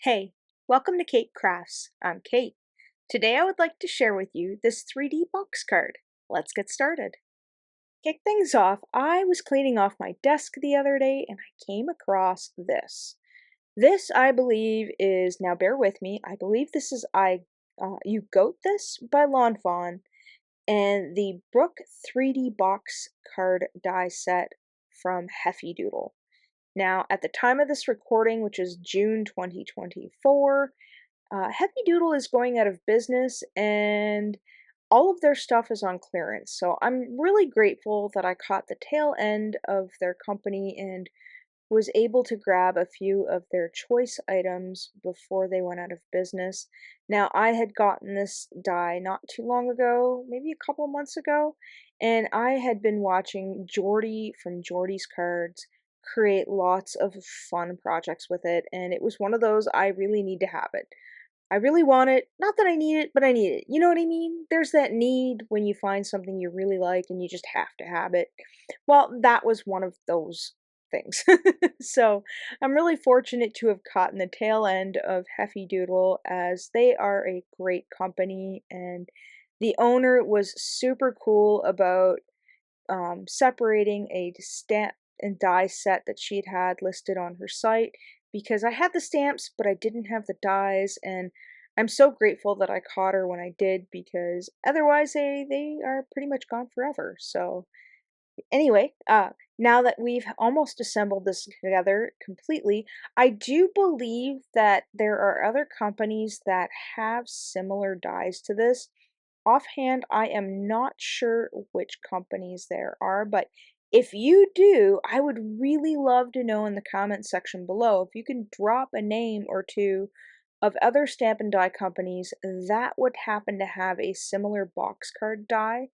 Hey, welcome to Keight Crafts. I'm Kate. Today I would like to share with you this 3D box card. Let's get started. Kick things off, I was cleaning off my desk the other day and I came across this. This, I believe, is, now bear with me, I believe this is You Goat This by Fawn, and the Brooke 3D box card die set from Heffy Doodle. Now, at the time of this recording, which is June 2024, Heffy Doodle is going out of business and all of their stuff is on clearance. So I'm really grateful that I caught the tail end of their company and was able to grab a few of their choice items before they went out of business. Now, I had gotten this die not too long ago, maybe a couple months ago, and I had been watching Jordy from Jordy's Cards create lots of fun projects with it, and it was one of those I really need to have it. I really want it. Not that I need it, but I need it. You know what I mean? There's that need when you find something you really like and you just have to have it. Well, that was one of those things. So I'm really fortunate to have caught in the tail end of Heffy Doodle, as they are a great company and the owner was super cool about separating a stamp and die set that she'd had listed on her site, because I had the stamps but I didn't have the dies, and I'm so grateful that I caught her when I did, because otherwise they are pretty much gone forever. So anyway, now that we've almost assembled this together completely, I do believe that there are other companies that have similar dies to this. Offhand, I am not sure which companies there are, but if you do, I would really love to know in the comments section below if you can drop a name or two of other stamp and die companies that would happen to have a similar box card die.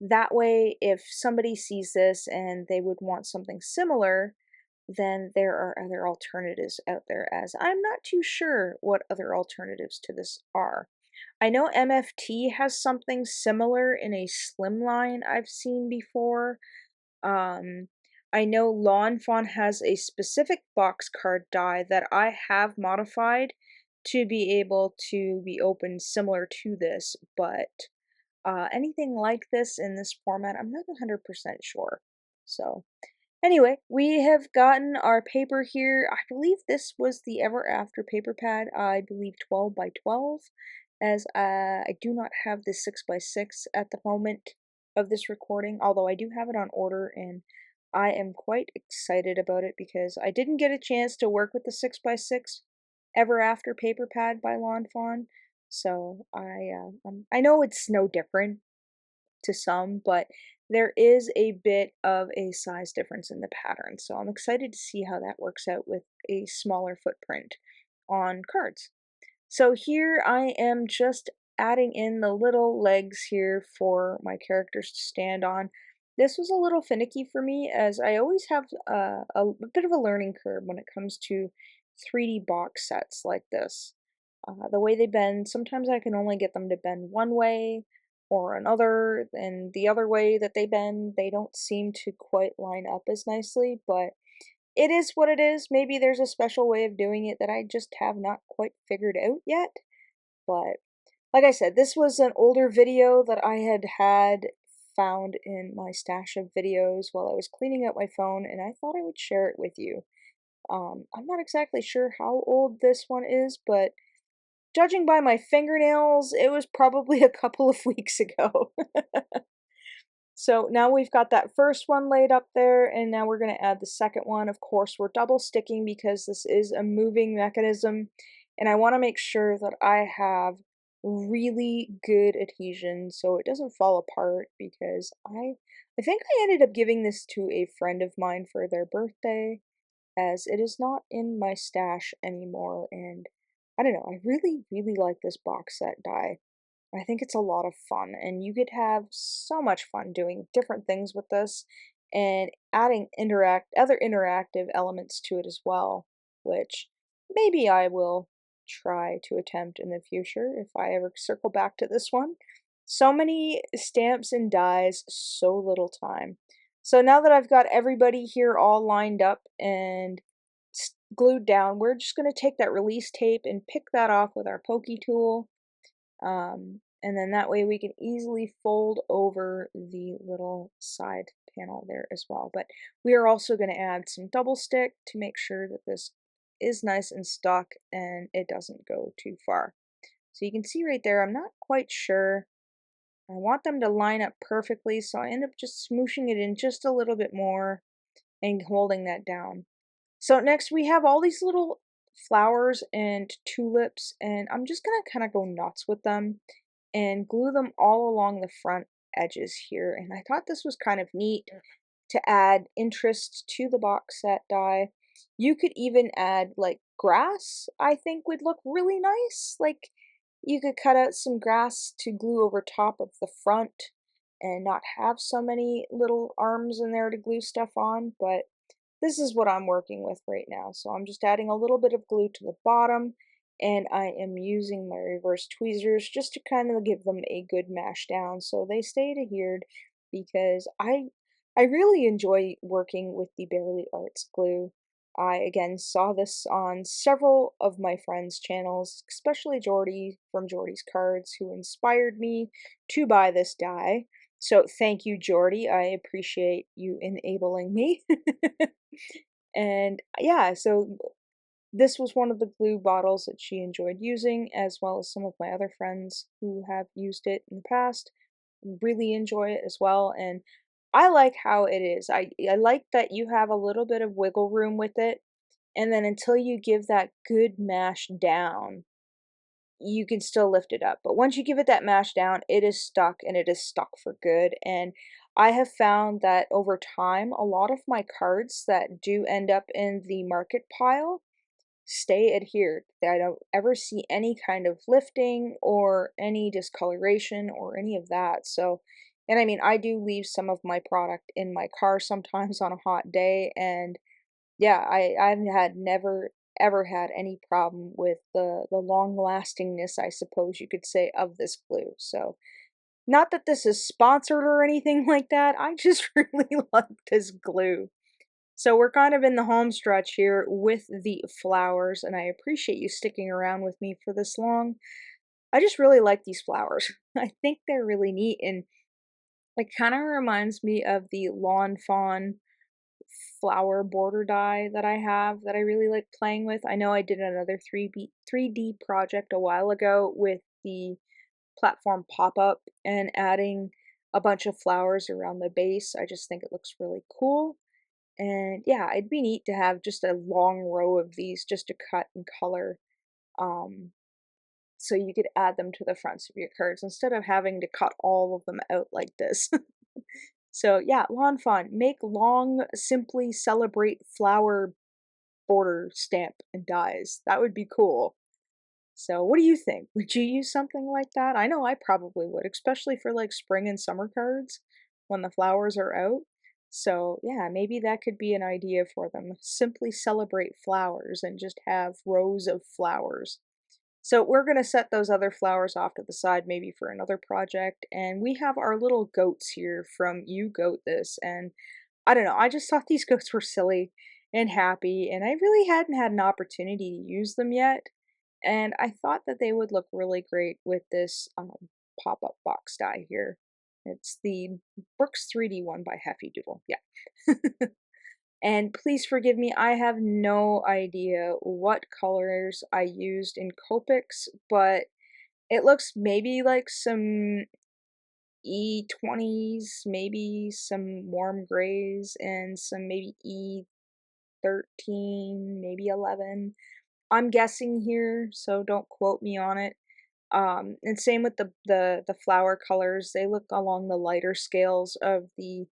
That way, if somebody sees this and they would want something similar, then there are other alternatives out there, as I'm not too sure what other alternatives to this are. I know MFT has something similar in a slimline I've seen before. Um, I know Lawn Fawn has a specific box card die that I have modified to be able to be opened similar to this, but anything like this in this format, I'm not 100% sure. So, anyway, we have gotten our paper here. I believe this was the Ever After paper pad, I believe 12 by 12, as I do not have the 6 by 6 at the moment of this recording, although I do have it on order, and I am quite excited about it because I didn't get a chance to work with the 6 by 6 Ever After paper pad by Lawn Fawn, so I know it's no different to some, but there is a bit of a size difference in the pattern. So I'm excited to see how that works out with a smaller footprint on cards. So here I am just adding in the little legs here for my characters to stand on. This was a little finicky for me, as I always have a bit of a learning curve when it comes to 3D box sets like this. The way they bend, sometimes I can only get them to bend one way or another, and the other way that they bend, they don't seem to quite line up as nicely, but it is what it is. Maybe there's a special way of doing it that I just have not quite figured out yet. But like I said, this was an older video that I had found in my stash of videos while I was cleaning out my phone, and I thought I would share it with you. I'm not exactly sure how old this one is, but judging by my fingernails, it was probably a couple of weeks ago. So now we've got that first one laid up there, and now we're going to add the second one. Of course, we're double sticking because this is a moving mechanism, and I want to make sure that I have really good adhesion so it doesn't fall apart, because I think I ended up giving this to a friend of mine for their birthday, as it is not in my stash anymore, and I don't know, I really like this box set die. I think it's a lot of fun, and you could have so much fun doing different things with this and adding other interactive elements to it as well, which maybe I will try to attempt in the future if I ever circle back to this one. So many stamps and dies, so little time. So now that I've got everybody here all lined up and glued down, we're just going to take that release tape and pick that off with our pokey tool. And then that way we can easily fold over the little side panel there as well. But we are also going to add some double stick to make sure that this is nice and stuck and it doesn't go too far. So you can see right there, I'm not quite sure. I want them to line up perfectly, so I end up just smooshing it in just a little bit more and holding that down. So next we have all these little flowers and tulips, and I'm just gonna kind of go nuts with them and glue them all along the front edges here. And I thought this was kind of neat to add interest to the box set die. You could even add like grass, I think would look really nice. Like you could cut out some grass to glue over top of the front and not have so many little arms in there to glue stuff on, but this is what I'm working with right now. So I'm just adding a little bit of glue to the bottom, and I am using my reverse tweezers just to kind of give them a good mash down so they stay adhered, because I really enjoy working with the Barely Arts glue. I again saw this on several of my friends' channels, especially Jordy from Jordy's Cards, who inspired me to buy this die. So thank you, Jordy. I appreciate you enabling me. And yeah, so this was one of the glue bottles that she enjoyed using, as well as some of my other friends who have used it in the past. Really enjoy it as well, and I like how it is. I like that you have a little bit of wiggle room with it, and then until you give that good mash down, you can still lift it up. But once you give it that mash down, it is stuck, and it is stuck for good. And I have found that over time, a lot of my cards that do end up in the market pile stay adhered. I don't ever see any kind of lifting or any discoloration or any of that. So, and I mean, I do leave some of my product in my car sometimes on a hot day, and yeah, I've had never ever had any problem with the long lastingness, I suppose you could say, of this glue. So, not that this is sponsored or anything like that. I just really like this glue. So we're kind of in the home stretch here with the flowers, and I appreciate you sticking around with me for this long. I just really like these flowers. I think they're really neat, and it kind of reminds me of the Lawn Fawn flower border die that I have that I really like playing with. I know I did another 3D project a while ago with the platform pop-up and adding a bunch of flowers around the base. I just think it looks really cool. And yeah, it'd be neat to have just a long row of these just to cut and color. Um, so you could add them to the fronts of your cards instead of having to cut all of them out like this. So yeah, lawn fawn. Make long, simply celebrate flower border stamp and dies. That would be cool. So what do you think? Would you use something like that? I know I probably would, especially for like spring and summer cards when the flowers are out. So yeah, maybe that could be an idea for them. Simply celebrate flowers and just have rows of flowers. So we're going to set those other flowers off to the side maybe for another project. And we have our little goats here from You Goat This. And I don't know, I just thought these goats were silly and happy, and I really hadn't had an opportunity to use them yet. And I thought that they would look really great with this pop-up box die here. It's the Brooks 3D one by Heffy Doodle. Yeah. And please forgive me, I have no idea what colors I used in Copics, but it looks maybe like some E20s, maybe some warm grays, and some maybe E13, maybe 11. I'm guessing here, so don't quote me on it. And same with the flower colors. They look along the lighter scales of the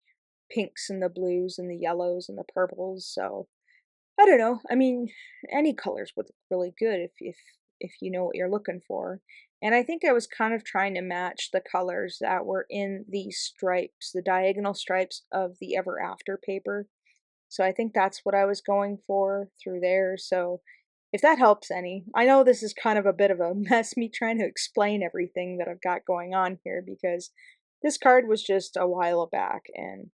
pinks and the blues and the yellows and the purples. So I don't know. I mean, any colors would look really good if you know what you're looking for. And I think I was kind of trying to match the colors that were in the stripes, the diagonal stripes of the Ever After paper. So I think that's what I was going for through there. So if that helps any, I know this is kind of a bit of a mess, me trying to explain everything that I've got going on here, because this card was just a while back. And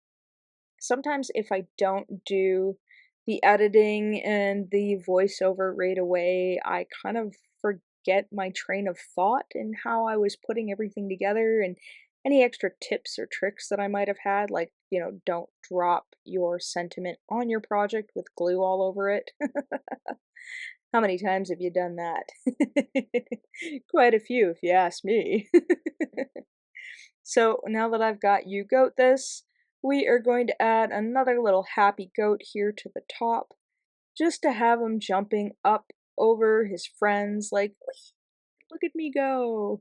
sometimes if I don't do the editing and the voiceover right away, I kind of forget my train of thought and how I was putting everything together and any extra tips or tricks that I might have had, like, don't drop your sentiment on your project with glue all over it. How many times have you done that? Quite a few, if you ask me. So now that I've got you goat this, we are going to add another little happy goat here to the top, just to have him jumping up over his friends like, "Whee! Look at me go."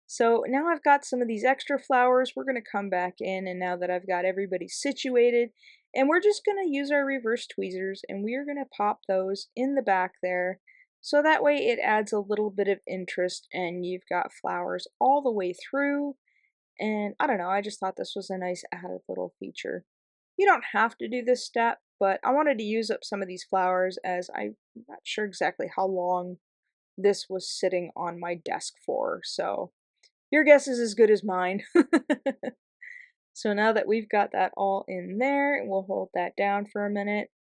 So now I've got some of these extra flowers, we're going to come back in, and now that I've got everybody situated, and we're just going to use our reverse tweezers and we are going to pop those in the back there. So that way it adds a little bit of interest and you've got flowers all the way through. And I don't know, I just thought this was a nice added little feature. You don't have to do this step, but I wanted to use up some of these flowers as I'm not sure exactly how long this was sitting on my desk for, so your guess is as good as mine. So now that we've got that all in there, we'll hold that down for a minute.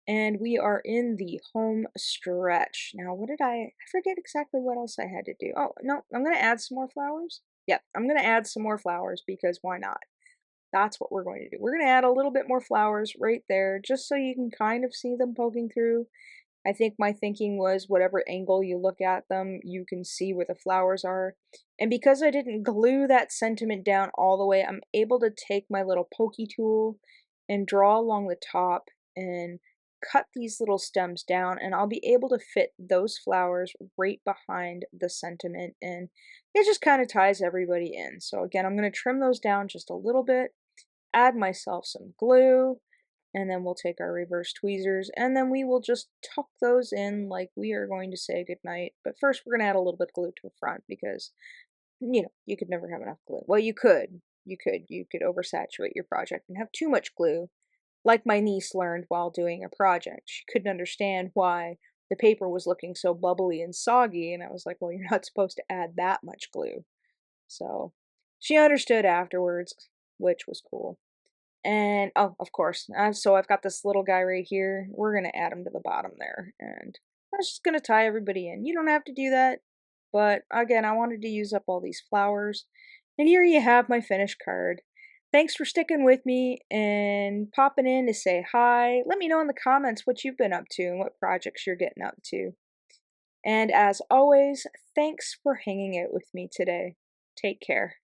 And we are in the home stretch. Now, I forget exactly what else I had to do. Oh, no, I'm going to add some more flowers. Yep, I'm going to add some more flowers because why not? That's what we're going to do. We're going to add a little bit more flowers right there just so you can kind of see them poking through. I think my thinking was whatever angle you look at them, you can see where the flowers are. And because I didn't glue that sentiment down all the way, I'm able to take my little pokey tool and draw along the top and cut these little stems down, and I'll be able to fit those flowers right behind the sentiment, and it just kind of ties everybody in. So again, I'm going to trim those down just a little bit, add myself some glue, and then we'll take our reverse tweezers and then we will just tuck those in like we are going to say goodnight. But first we're going to add a little bit of glue to the front because, you could never have enough glue. Well, you could. You could oversaturate your project and have too much glue. Like my niece learned while doing a project. She couldn't understand why the paper was looking so bubbly and soggy, and I was like, well, you're not supposed to add that much glue. So she understood afterwards, which was cool. And oh, of course, so I've got this little guy right here. We're gonna add him to the bottom there, and that's just gonna tie everybody in. You don't have to do that, but again, I wanted to use up all these flowers. And here you have my finished card. Thanks for sticking with me and popping in to say hi. Let me know in the comments what you've been up to and what projects you're getting up to. And as always, thanks for hanging out with me today. Take care.